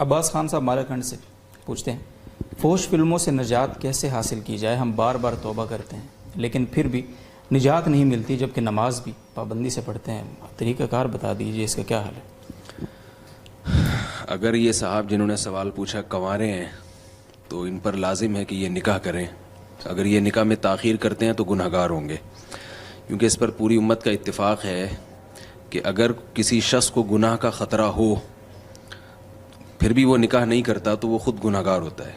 عباس خان صاحب مالاکنڈ سے پوچھتے ہیں فحش فلموں سے نجات کیسے حاصل کی جائے؟ ہم بار بار توبہ کرتے ہیں لیکن پھر بھی نجات نہیں ملتی، جبکہ نماز بھی پابندی سے پڑھتے ہیں. طریقہ کار بتا دیجیے، اس کا کیا حل ہے؟ اگر یہ صاحب جنہوں نے سوال پوچھا کنوارے ہیں تو ان پر لازم ہے کہ یہ نکاح کریں. اگر یہ نکاح میں تاخیر کرتے ہیں تو گناہ گار ہوں گے، کیونکہ اس پر پوری امت کا اتفاق ہے کہ اگر کسی شخص کو گناہ کا خطرہ ہو پھر بھی وہ نکاح نہیں کرتا تو وہ خود گناہ گار ہوتا ہے.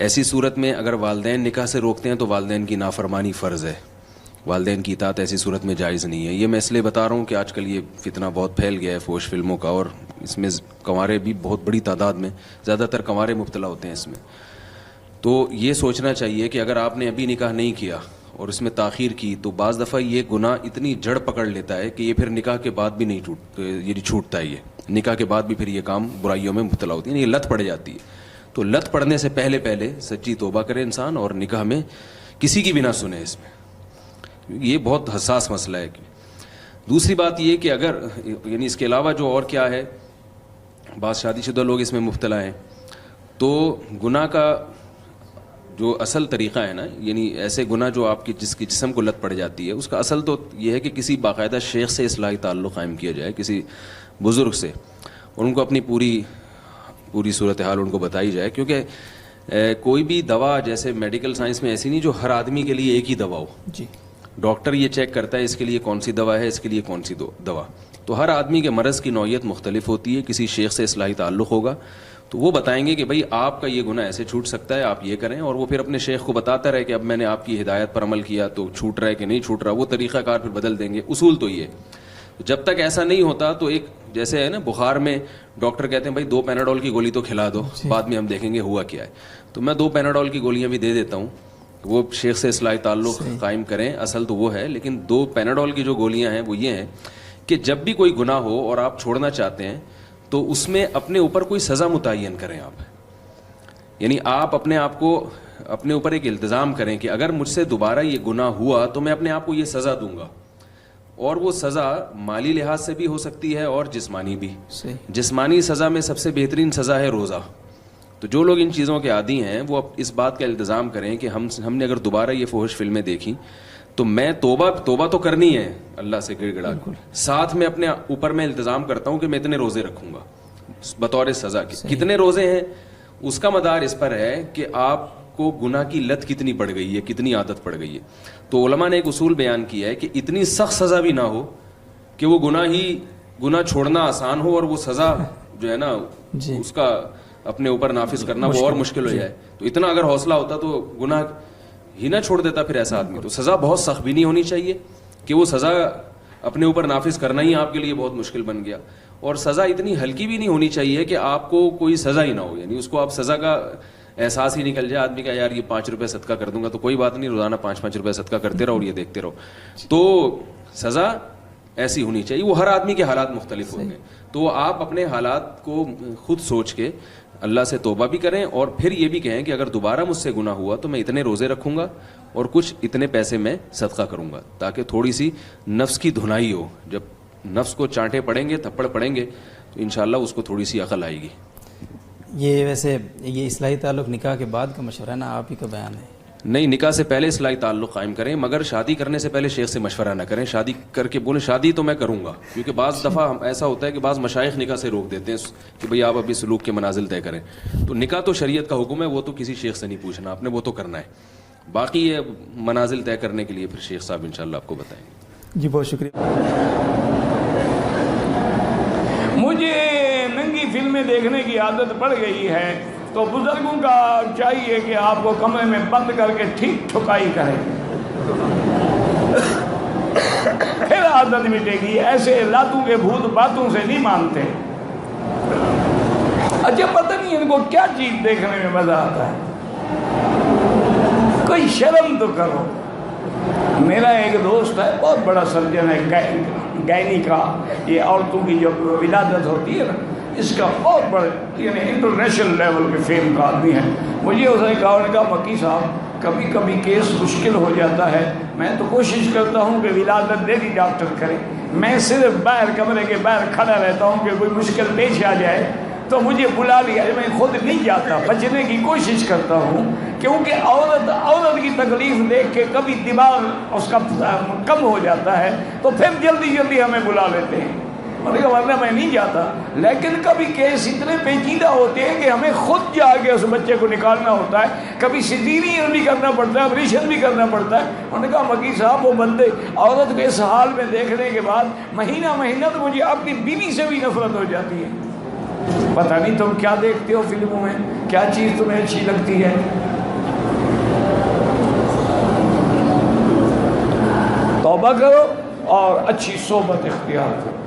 ایسی صورت میں اگر والدین نکاح سے روکتے ہیں تو والدین کی نافرمانی فرض ہے، والدین کی اطاعت ایسی صورت میں جائز نہیں ہے. یہ میں اس لیے بتا رہا ہوں کہ آج کل یہ فتنہ بہت پھیل گیا ہے فحش فلموں کا، اور اس میں کنوارے بھی بہت بڑی تعداد میں، زیادہ تر کنوارے مبتلا ہوتے ہیں اس میں. تو یہ سوچنا چاہیے کہ اگر آپ نے ابھی نکاح نہیں کیا اور اس میں تاخیر کی تو بعض دفعہ یہ گناہ اتنی جڑ پکڑ لیتا ہے کہ یہ پھر نکاح کے بعد بھی نہیں چھوٹتا ہے. یہ نکاح کے بعد بھی پھر یہ کام برائیوں میں مبتلا ہوتی ہے، یہ لت پڑ جاتی ہے. تو لت پڑنے سے پہلے سچی توبہ کرے انسان اور نکاح میں کسی کی بھی نہ سنے. اس میں یہ بہت حساس مسئلہ ہے. دوسری بات یہ کہ اگر یعنی اس کے علاوہ جو اور کیا ہے، بعض شادی شدہ لوگ اس میں مبتلا ہیں، تو گناہ کا جو اصل طریقہ ہے نا، یعنی ایسے گناہ جو آپ کی جس کی جسم کو لت پڑ جاتی ہے، اس کا اصل تو یہ ہے کہ کسی باقاعدہ شیخ سے اصلاحی تعلق قائم کیا جائے، کسی بزرگ سے، اور ان کو اپنی پوری صورتحال ان کو بتائی جائے. کیونکہ کوئی بھی دوا جیسے میڈیکل سائنس میں ایسی نہیں جو ہر آدمی کے لیے ایک ہی دوا ہو. جی، ڈاکٹر یہ چیک کرتا ہے اس کے لیے کون سی دوا ہے، اس کے لیے کون سی دوا. تو ہر آدمی کے مرض کی نوعیت مختلف ہوتی ہے. کسی شیخ سے اصلاحی تعلق ہوگا تو وہ بتائیں گے کہ بھائی آپ کا یہ گناہ ایسے چھوٹ سکتا ہے، آپ یہ کریں. اور وہ پھر اپنے شیخ کو بتاتا رہے کہ اب میں نے آپ کی ہدایت پر عمل کیا تو چھوٹ رہا ہے کہ نہیں چھوٹ رہا. وہ طریقہ کار پھر بدل دیں گے. اصول تو یہ جب تک ایسا نہیں ہوتا تو ایک جیسے ہے نا بخار میں ڈاکٹر کہتے ہیں بھائی 2 پیناڈول کی گولی تو کھلا دو، بعد میں ہم دیکھیں گے ہوا کیا ہے. تو میں 2 پیناڈول کی گولیاں بھی دے دیتا ہوں. وہ شیخ سے اصلاحی تعلق قائم کریں، اصل تو وہ ہے. لیکن 2 پیناڈول کی جو گولیاں ہیں وہ یہ ہیں کہ جب بھی کوئی گناہ ہو اور آپ چھوڑنا چاہتے ہیں تو اس میں اپنے اوپر کوئی سزا متعین کریں. آپ یعنی آپ اپنے آپ کو اپنے اوپر ایک التزام کریں کہ اگر مجھ سے دوبارہ یہ گناہ ہوا تو میں اپنے آپ کو یہ سزا دوں گا. اور وہ سزا مالی لحاظ سے بھی ہو سکتی ہے اور جسمانی بھی. جسمانی سزا میں سب سے بہترین سزا ہے روزہ. تو جو لوگ ان چیزوں کے عادی ہیں وہ اس بات کا التزام کریں کہ ہم نے اگر دوبارہ یہ فحش فلمیں دیکھی تو میں توبہ تو کرنی ہے اللہ سے گڑ گڑا، ساتھ میں اپنے اوپر میں التزام کرتا ہوں کہ میں اتنے روزے رکھوں گا بطور سزا کے. کتنے روزے ہیں اس کا مدار اس پر ہے کہ آپ کو گناہ کی لت کتنی پڑ گئی ہے، کتنی عادت پڑ گئی ہے. تو علماء نے ایک اصول بیان کیا ہے کہ اتنی سخت سزا بھی نہ ہو کہ وہ گناہ چھوڑنا آسان ہو اور وہ سزا جو ہے نا اس کا اپنے اوپر نافذ کرنا وہ اور مشکل ہو جائے. تو اتنا اگر حوصلہ ہوتا تو گناہ ہی نہ چھوڑ دیتا پھر ایسا آدمی. تو سزا بہت سخت بھی نہیں ہونی چاہیے کہ وہ سزا اپنے اوپر نافذ کرنا ہی آپ کے لیے بہت مشکل بن گیا. اور سزا اتنی ہلکی بھی نہیں ہونی چاہیے کہ آپ کو کوئی سزا ہی نہ ہو، یعنی اس کو آپ سزا کا احساس ہی نکل جائے آدمی کا، یار یہ 5 روپے صدقہ کر دوں گا تو کوئی بات نہیں، روزانہ 5 روپے صدقہ کرتے رہو اور یہ دیکھتے رہو. تو سزا ایسی ہونی چاہیے. وہ ہر آدمی کے حالات مختلف ہوتے ہیں. تو آپ اپنے حالات کو خود سوچ کے اللہ سے توبہ بھی کریں اور پھر یہ بھی کہیں کہ اگر دوبارہ مجھ سے گناہ ہوا تو میں اتنے روزے رکھوں گا اور کچھ اتنے پیسے میں صدقہ کروں گا، تاکہ تھوڑی سی نفس کی دھنائی ہو. جب نفس کو چانٹے پڑیں گے، تھپڑ پڑیں گے تو انشاءاللہ اس کو تھوڑی سی عقل آئے گی. یہ ویسے یہ اصلاحی تعلق نکاح کے بعد کا مشورہ ہے نا، آپ ہی کا بیان ہے. نہیں، نکاح سے پہلے اصلاحی تعلق قائم کریں، مگر شادی کرنے سے پہلے شیخ سے مشورہ نہ کریں. شادی کر کے بولیں شادی تو میں کروں گا، کیونکہ بعض دفعہ ایسا ہوتا ہے کہ بعض مشائخ نکاح سے روک دیتے ہیں کہ بھئی آپ ابھی سلوک کے منازل طے کریں. تو نکاح تو شریعت کا حکم ہے، وہ تو کسی شیخ سے نہیں پوچھنا آپ نے، وہ تو کرنا ہے. باقی یہ منازل طے کرنے کے لیے پھر شیخ صاحب انشاءاللہ آپ کو بتائیں گے. جی بہت شکریہ. مجھے ننگی فلمیں دیکھنے کی عادت پڑ گئی ہے تو بزرگوں کا چاہیے کہ آپ کو کمرے میں بند کر کے ٹھیک ٹھکائی کریں، پھر عادت مٹے گی. ایسے لاتوں کے بھوت باتوں سے نہیں مانتے. اچھا پتہ نہیں ان کو کیا چیز دیکھنے میں مزہ آتا ہے. کوئی شرم تو کرو. میرا ایک دوست ہے، بہت بڑا سرجن ہے گائنی کا، یہ عورتوں کی جو ولادت ہوتی ہے نا اس کا بہت بڑا یعنی انٹرنیشنل لیول کے فیم کا آدمی ہے. مجھے اس نے کہا مکی صاحب کبھی کبھی کیس مشکل ہو جاتا ہے، میں تو کوشش کرتا ہوں کہ ولادت دے دی ڈاکٹر کرے، میں صرف باہر کمرے کے باہر کھڑا رہتا ہوں کہ کوئی مشکل پیش آ جائے تو مجھے بلا لیا، میں خود نہیں جاتا، بچنے کی کوشش کرتا ہوں، کیونکہ عورت کی تکلیف دیکھ کے کبھی دماغ اس کا کم ہو جاتا ہے، تو پھر جلدی جلدی ہمیں بلا لیتے ہیں، ورنہ میں نہیں جاتا۔ لیکن کبھی کیس اتنے پیچیدہ ہوتے ہیں کہ ہمیں خود جا کے اس بچے کو نکالنا ہوتا ہے، کبھی سیزیرین بھی کرنا پڑتا ہے، آپریشن بھی کرنا پڑتا ہے۔ انہوں نے کہا مکی صاحب وہ بندے عورت کو اس حال میں دیکھنے کے بعد مہینہ تو مجھے اپنی بیوی سے بھی نفرت ہو جاتی ہے۔ پتہ نہیں تم کیا دیکھتے ہو فلموں میں، کیا چیز تمہیں اچھی لگتی ہے۔ توبہ کرو اور اچھی صحبت اختیار کرو۔